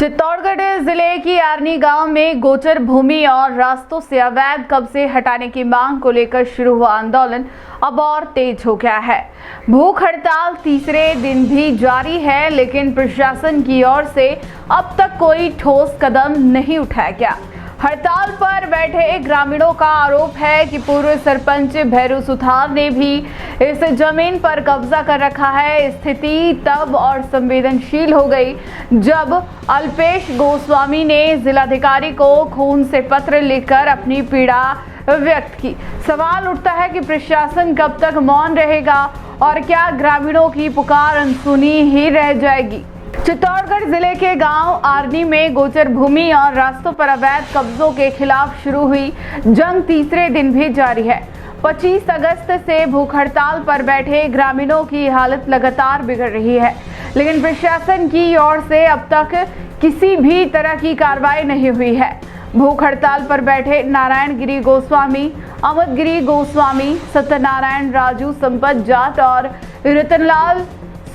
चित्तौड़गढ़ जिले की आरनी गांव में गोचर भूमि और रास्तों से अवैध कब्जे हटाने की मांग को लेकर शुरू हुआ आंदोलन अब और तेज हो गया है। भूख हड़ताल तीसरे दिन भी जारी है, लेकिन प्रशासन की ओर से अब तक कोई ठोस कदम नहीं उठाया गया। हड़ताल पर बैठे ग्रामीणों का आरोप है कि पूर्व सरपंच भैरू सुथार ने भी इस जमीन पर कब्जा कर रखा है। स्थिति तब और संवेदनशील हो गई जब अल्पेश गोस्वामी ने जिलाधिकारी को खून से पत्र लिखकर अपनी पीड़ा व्यक्त की। सवाल उठता है कि प्रशासन कब तक मौन रहेगा और क्या ग्रामीणों की पुकार अनसुनी ही रह जाएगी। चित्तौड़गढ़ जिले के गांव आरनी में गोचर भूमि और रास्तों पर अवैध कब्जों के खिलाफ शुरू हुई जंग तीसरे दिन भी जारी है। 25 अगस्त से भूख हड़ताल पर बैठे ग्रामीणों की हालत लगातार बिगड़ रही है, लेकिन प्रशासन की ओर से अब तक किसी भी तरह की कार्रवाई नहीं हुई है। भूख हड़ताल पर बैठे नारायण गिरी गोस्वामी, अमित गिरी गोस्वामी, सत्यनारायण राजू संपत जाट और रतनलाल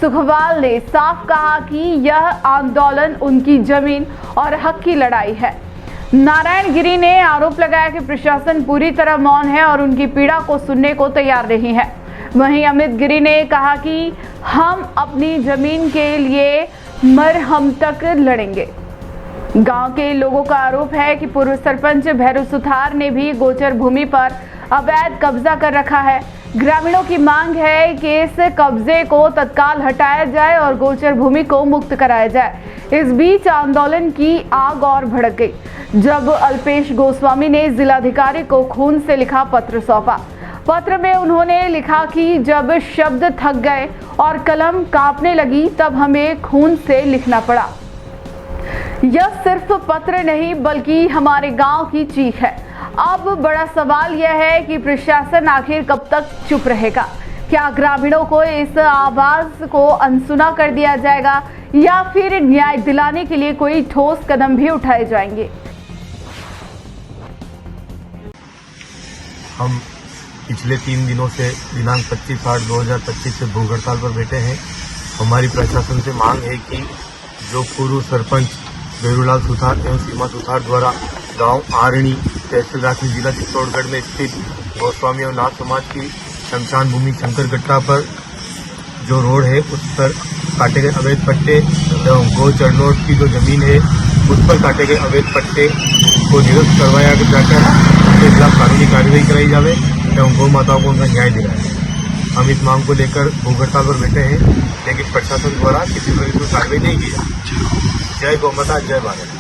सुखवाल ने साफ कहा कि यह आंदोलन उनकी जमीन और हक की लड़ाई है। नारायण गिरी ने आरोप लगाया कि प्रशासन पूरी तरह मौन है और उनकी पीड़ा को सुनने को तैयार नहीं है। वहीं अमित गिरी ने कहा कि हम अपनी जमीन के लिए मरहम तक लड़ेंगे। गांव के लोगों का आरोप है कि पूर्व सरपंच भैरू सुथार ने भी गोचर भूमि पर अवैध कब्जा कर रखा है। ग्रामीणों की मांग है कि इस कब्जे को तत्काल हटाया जाए और गोचर भूमि को मुक्त कराया जाए। इस बीच आंदोलन की आग और भड़क गई जब अल्पेश गोस्वामी ने जिलाधिकारी को खून से लिखा पत्र सौंपा। पत्र में उन्होंने लिखा कि जब शब्द थक गए और कलम कांपने लगी तब हमें खून से लिखना पड़ा। यह सिर्फ पत्र नहीं बल्कि हमारे गांव की चीख है। अब बड़ा सवाल यह है कि प्रशासन आखिर कब तक चुप रहेगा। क्या ग्रामीणों को इस आवाज को अनसुना कर दिया जाएगा या फिर न्याय दिलाने के लिए कोई ठोस कदम भी उठाए जाएंगे। हम पिछले 3 दिनों से दिनांक 25/8/2025 से भूख हड़ताल पर बैठे हैं। हमारी प्रशासन से मांग है कि जो पूर्व सरपंच भैरूलाल सुथार एवं सीमा सुथार द्वारा गांव आरणी तहसील राखनी जिला चित्तौड़गढ़ में स्थित गोस्वामी और नाथ समाज की शमशान भूमि शंकरगट्टा पर जो रोड है उस पर काटे गए अवैध पट्टे एवं गो चरनोट की जो जमीन है उस पर काटे गए अवैध पट्टे को निरस्त करवाया जाकर उनके खिलाफ कानूनी कार्रवाई कराई जाए एवं गौ माताओं को उनका न्याय दिलाए। हम इस मांग को लेकर भूख हड़ताल पर बैठे हैं, लेकिन प्रशासन द्वारा किसी तरह की कार्रवाई नहीं की जाए। जय गौ माता, जय भारत।